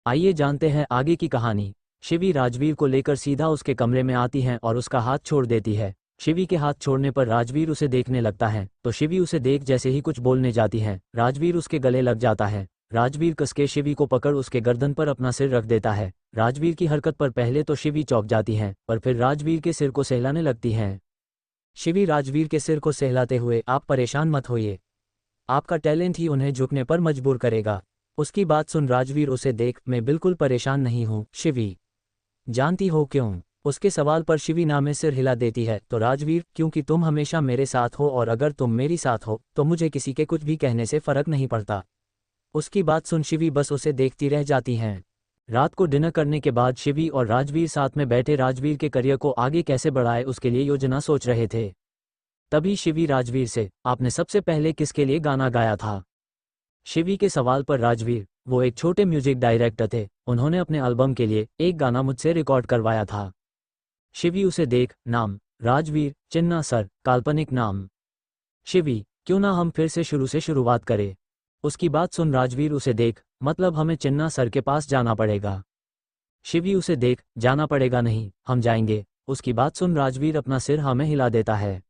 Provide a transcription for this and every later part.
आइए जानते हैं आगे की कहानी। शिवी राजवीर को लेकर सीधा उसके कमरे में आती है और उसका हाथ छोड़ देती है। शिवी के हाथ छोड़ने पर राजवीर उसे देखने लगता है तो शिवी उसे देख जैसे ही कुछ बोलने जाती है राजवीर उसके गले लग जाता है। राजवीर कसके शिवी को पकड़ उसके गर्दन पर अपना सिर रख देता है। राजवीर की हरकत पर पहले तो शिवी चौंक जाती है पर फिर राजवीर के सिर को सहलाने लगती है। शिवी राजवीर के सिर को सहलाते हुए, आप परेशान मत होइए, आपका टैलेंट ही उन्हें झुकने पर मजबूर करेगा। उसकी बात सुन राजवीर उसे देख, मैं बिल्कुल परेशान नहीं हूँ शिवी। जानती हो क्यों? उसके सवाल पर शिवी ना में सिर हिला देती है तो राजवीर, क्योंकि तुम हमेशा मेरे साथ हो और अगर तुम मेरी साथ हो तो मुझे किसी के कुछ भी कहने से फर्क नहीं पड़ता। उसकी बात सुन शिवी बस उसे देखती रह जाती हैं। रात को डिनर करने के बाद शिवी और राजवीर साथ में बैठे राजवीर के करियर को आगे कैसे बढ़ाए उसके लिए योजना सोच रहे थे। तभी शिवी राजवीर से, आपने सबसे पहले किसके लिए गाना गाया था? शिवी के सवाल पर राजवीर, वो एक छोटे म्यूजिक डायरेक्टर थे, उन्होंने अपने एल्बम के लिए एक गाना मुझसे रिकॉर्ड करवाया था। शिवी उसे देख, नाम? राजवीर, चिन्ना सर, काल्पनिक नाम। शिवी, क्यों ना हम फिर से शुरुआत करें। उसकी बात सुन राजवीर उसे देख, मतलब हमें चिन्ना सर के पास जाना पड़ेगा। शिवी उसे देख, जाना पड़ेगा नहीं, हम जाएंगे। उसकी बात सुन राजवीर अपना सिर हाँ में हिला देता है।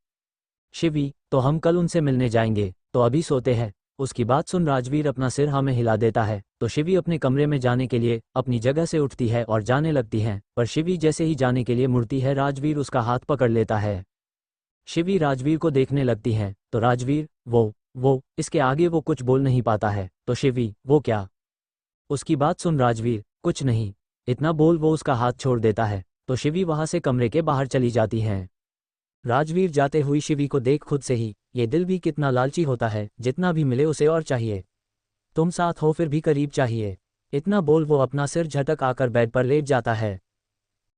शिवी, तो हम कल उनसे मिलने जाएंगे, तो अभी सोते हैं। उसकी बात सुन राजवीर अपना सिर हाँ में हिला देता है तो शिवी अपने कमरे में जाने के लिए अपनी जगह से उठती है और जाने लगती है, पर शिवी जैसे ही जाने के लिए मुड़ती है राजवीर उसका हाथ पकड़ लेता है। शिवी राजवीर को देखने लगती है तो राजवीर, वो इसके आगे वो कुछ बोल नहीं पाता है तो शिवी, वो क्या? उसकी बात सुन राजवीर, कुछ नहीं, इतना बोल वो उसका हाथ छोड़ देता है तो शिवी वहां से कमरे के बाहर चली जाती हैं। राजवीर जाते हुई शिवी को देख खुद से ही, ये दिल भी कितना लालची होता है, जितना भी मिले उसे और चाहिए। तुम साथ हो फिर भी करीब चाहिए। इतना बोल वो अपना सिर झटक आकर बेड पर लेट जाता है।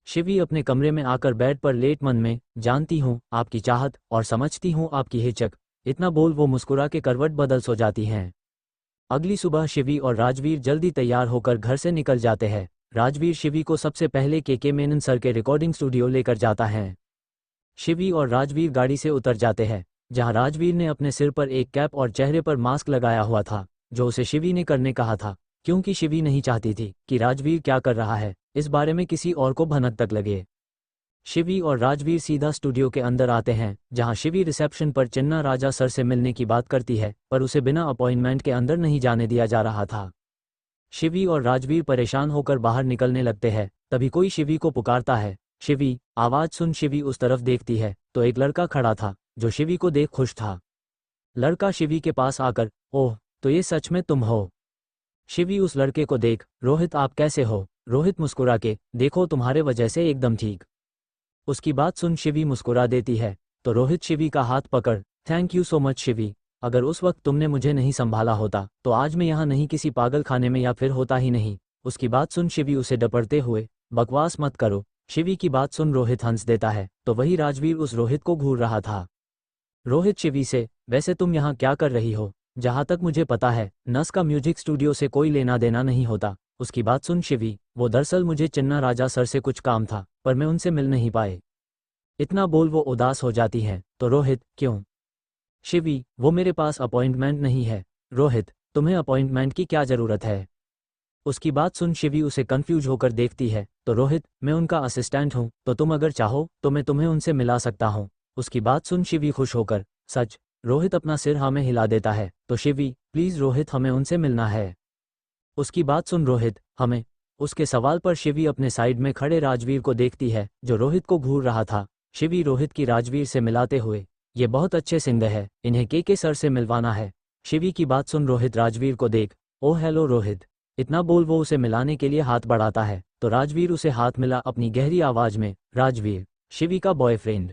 शिवी अपने कमरे में आकर बेड पर लेट मन में, जानती हूँ आपकी चाहत और समझती हूँ आपकी हिचक, इतना बोल वो मुस्कुरा के करवट बदल सो जाती हैं। अगली सुबह शिवी और राजवीर जल्दी तैयार होकर घर से निकल जाते हैं। राजवीर शिवी को सबसे पहले के मेनन सर के रिकॉर्डिंग स्टूडियो लेकर जाता है। शिवी और राजवीर गाड़ी से उतर जाते हैं, जहां राजवीर ने अपने सिर पर एक कैप और चेहरे पर मास्क लगाया हुआ था, जो उसे शिवी ने करने कहा था, क्योंकि शिवी नहीं चाहती थी कि राजवीर क्या कर रहा है इस बारे में किसी और को भनक तक लगे। शिवी और राजवीर सीधा स्टूडियो के अंदर आते हैं, जहां शिवी रिसेप्शन पर चिन्ना राजा सर से मिलने की बात करती है, पर उसे बिना अपॉइंटमेंट के अंदर नहीं जाने दिया जा रहा था। शिवी और राजवीर परेशान होकर बाहर निकलने लगते हैं, तभी कोई शिवी को पुकारता है। शिवी, आवाज सुन शिवी उस तरफ देखती है तो एक लड़का खड़ा था, जो शिवी को देख खुश था। लड़का शिवी के पास आकर, ओह, तो ये सच में तुम हो? शिवी उस लड़के को देख, रोहित आप कैसे हो? रोहित मुस्कुरा के, देखो तुम्हारे वजह से एकदम ठीक। उसकी बात सुन शिवी मुस्कुरा देती है तो रोहित शिवी का हाथ पकड़, thank you so much Shivi, अगर उस वक्त तुमने मुझे नहीं संभाला होता तो आज मैं यहाँ नहीं किसी पागल खाने में या फिर होता ही नहीं। उसकी बात सुन शिवी उसे डपटते हुए, बकवास मत करो। शिवी की बात सुन रोहित हंस देता है तो वही राजवीर उस रोहित को घूर रहा था। रोहित शिवी से, वैसे तुम यहाँ क्या कर रही हो? जहाँ तक मुझे पता है नस का म्यूजिक स्टूडियो से कोई लेना देना नहीं होता। उसकी बात सुन शिवी, वो दरअसल मुझे चिन्ना राजा सर से कुछ काम था, पर मैं उनसे मिल नहीं पाए। इतना बोल वो उदास हो जाती है तो रोहित, क्यों? शिवी, वो मेरे पास अपॉइंटमेंट नहीं है। रोहित, तुम्हें अपॉइंटमेंट की क्या ज़रूरत है? उसकी बात सुन शिवी उसे कंफ्यूज होकर देखती है तो रोहित, मैं उनका असिस्टेंट हूँ, तो तुम अगर चाहो तो मैं तुम्हें उनसे मिला सकता हूँ। उसकी बात सुन शिवी खुश होकर, सच? रोहित अपना सिर हाँ में हिला देता है तो शिवी, प्लीज़ रोहित हमें उनसे मिलना है। उसकी बात सुन रोहित, हमें? उसके सवाल पर शिवी अपने साइड में खड़े राजवीर को देखती है जो रोहित को घूर रहा था। शिवी रोहित की राजवीर से मिलाते हुए, ये बहुत अच्छे सिंगर है, इन्हें के सर से मिलवाना है। शिवी की बात सुन रोहित राजवीर को देख, ओह हेलो रोहित, इतना बोल वो उसे मिलाने के लिए हाथ बढ़ाता है तो राजवीर उसे हाथ मिला अपनी गहरी आवाज में, राजवीर, शिवी का बॉयफ्रेंड।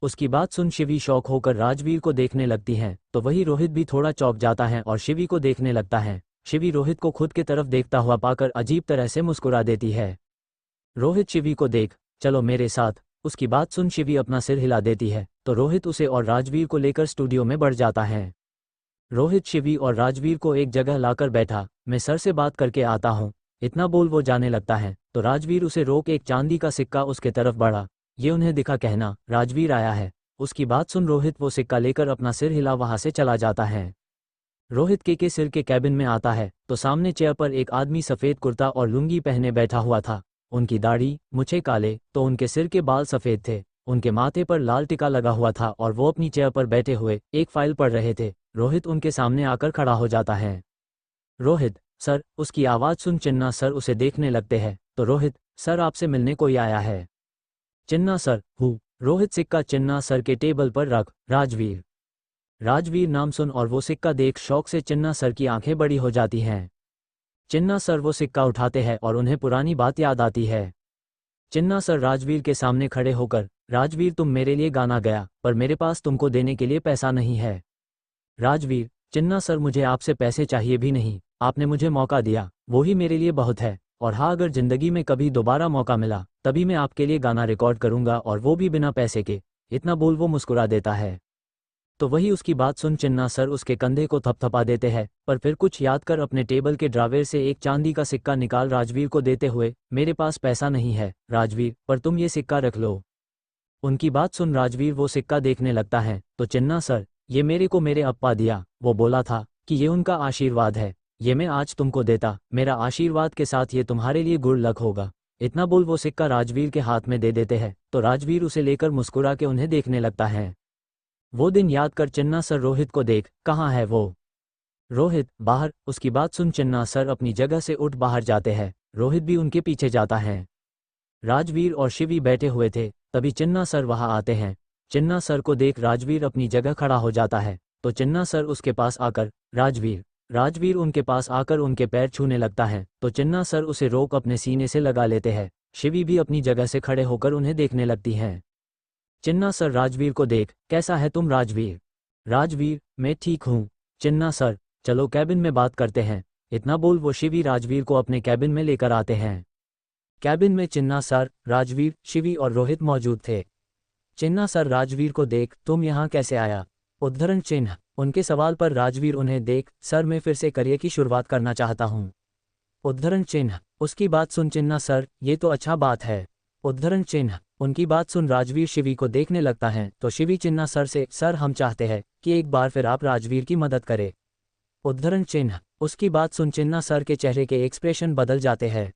उसकी बात सुन शिवी शौक होकर राजवीर को देखने लगती हैं तो वही रोहित भी थोड़ा चौंक जाता है और शिवी को देखने लगता है। शिवी रोहित को खुद के तरफ देखता हुआ पाकर अजीब तरह से मुस्कुरा देती है। रोहित शिवी को देख, चलो मेरे साथ। उसकी बात सुन शिवी अपना सिर हिला देती है तो रोहित उसे और राजवीर को लेकर स्टूडियो में बढ़ जाता है। रोहित शिवी और राजवीर को एक जगह लाकर बैठा, मैं सर से बात करके आता हूँ। इतना बोल वो जाने लगता है तो राजवीर उसे रोक एक चांदी का सिक्का उसके तरफ बढ़ा, ये उन्हें दिखा कहना, राजवीर आया है। उसकी बात सुन रोहित वो सिक्का लेकर अपना सिर हिला वहां से चला जाता है। रोहित के सिर के कैबिन में आता है तो सामने चेयर पर एक आदमी सफ़ेद कुर्ता और लुंगी पहने बैठा हुआ था। उनकी दाढ़ी मूंछें काले तो उनके सिर के बाल सफ़ेद थे। उनके माथे पर लाल टिका लगा हुआ था और वो अपनी चेयर पर बैठे हुए एक फाइल पढ़ रहे थे। रोहित उनके सामने आकर खड़ा हो जाता है। रोहित सर, उसकी आवाज़ सुन चिन्ना सर उसे देखने लगते हैं तो रोहित सर आपसे मिलने कोई आया है। चिन्ना सर हूँ। रोहित सिक्का चिन्ना सर के टेबल पर रख राजवीर। राजवीर नाम सुन और वो सिक्का देख शौक से चिन्ना सर की आंखें बड़ी हो जाती हैं। चिन्ना सर वो सिक्का उठाते हैं और उन्हें पुरानी बात याद आती है। चिन्ना सर राजवीर के सामने खड़े होकर, राजवीर तुम मेरे लिए गाना गया पर मेरे पास तुमको देने के लिए पैसा नहीं है। राजवीर चिन्ना सर मुझे आपसे पैसे चाहिए भी नहीं, आपने मुझे मौका दिया वो ही मेरे लिए बहुत है। और हाँ, अगर जिंदगी में कभी दोबारा मौका मिला तभी मैं आपके लिए गाना रिकॉर्ड करूंगा और वो भी बिना पैसे के। इतना बोल वो मुस्कुरा देता है। तो वही उसकी बात सुन चिन्ना सर उसके कंधे को थपथपा देते हैं पर फिर कुछ याद कर अपने टेबल के ड्रावेर से एक चांदी का सिक्का निकाल राजवीर को देते हुए, मेरे पास पैसा नहीं है राजवीर, पर तुम ये सिक्का रख लो। उनकी बात सुन राजवीर वो सिक्का देखने लगता है तो चिन्ना सर, ये मेरे को मेरे अप्पा दिया, वो बोला था कि ये उनका आशीर्वाद है, ये मैं आज तुमको देता, मेरा आशीर्वाद के साथ ये तुम्हारे लिए गुड लक होगा। इतना बोल वो सिक्का राजवीर के हाथ में दे देते हैं तो राजवीर उसे लेकर मुस्कुरा के उन्हें देखने लगता है। वो दिन याद कर चिन्ना सर रोहित को देख, कहाँ है वो? रोहित बाहर। उसकी बात सुन चिन्ना सर अपनी जगह से उठ बाहर जाते हैं। रोहित भी उनके पीछे जाता है। राजवीर और शिवी बैठे हुए थे तभी चिन्ना सर वहां आते हैं। चिन्ना सर को देख राजवीर अपनी जगह खड़ा हो जाता है तो चिन्ना सर उसके पास आकर राजवीर उनके पास आकर उनके पैर छूने लगता है तो चिन्ना सर उसे रोक अपने सीने से लगा लेते हैं। शिवी भी अपनी जगह से खड़े होकर उन्हें देखने लगती हैं। चिन्ना सर राजवीर को देख, कैसा है तुम राजवीर? राजवीर मैं ठीक हूँ। चिन्ना सर चलो कैबिन में बात करते हैं। इतना बोल वो शिवी राजवीर को अपने कैबिन में लेकर आते हैं। कैबिन में चिन्ना सर, राजवीर, शिवी और रोहित मौजूद थे। चिन्ना सर राजवीर को देख, तुम यहाँ कैसे आया? उद्धरण चिन्ह। उनके सवाल पर राजवीर उन्हें देख, सर मैं फिर से करियर की शुरुआत करना चाहता हूँ। उद्धरण चिन्ह। उसकी बात सुन चिन्ना सर, ये तो अच्छा बात है। उद्धरण चिन्ह। उनकी बात सुन राजवीर शिवी को देखने लगता है तो शिवी चिन्ना सर से, सर हम चाहते हैं कि एक बार फिर आप राजवीर की मदद करें। उद्धरण चिन्ह। उसकी बात सुन चिन्ना सर के चेहरे के एक्सप्रेशन बदल जाते हैं।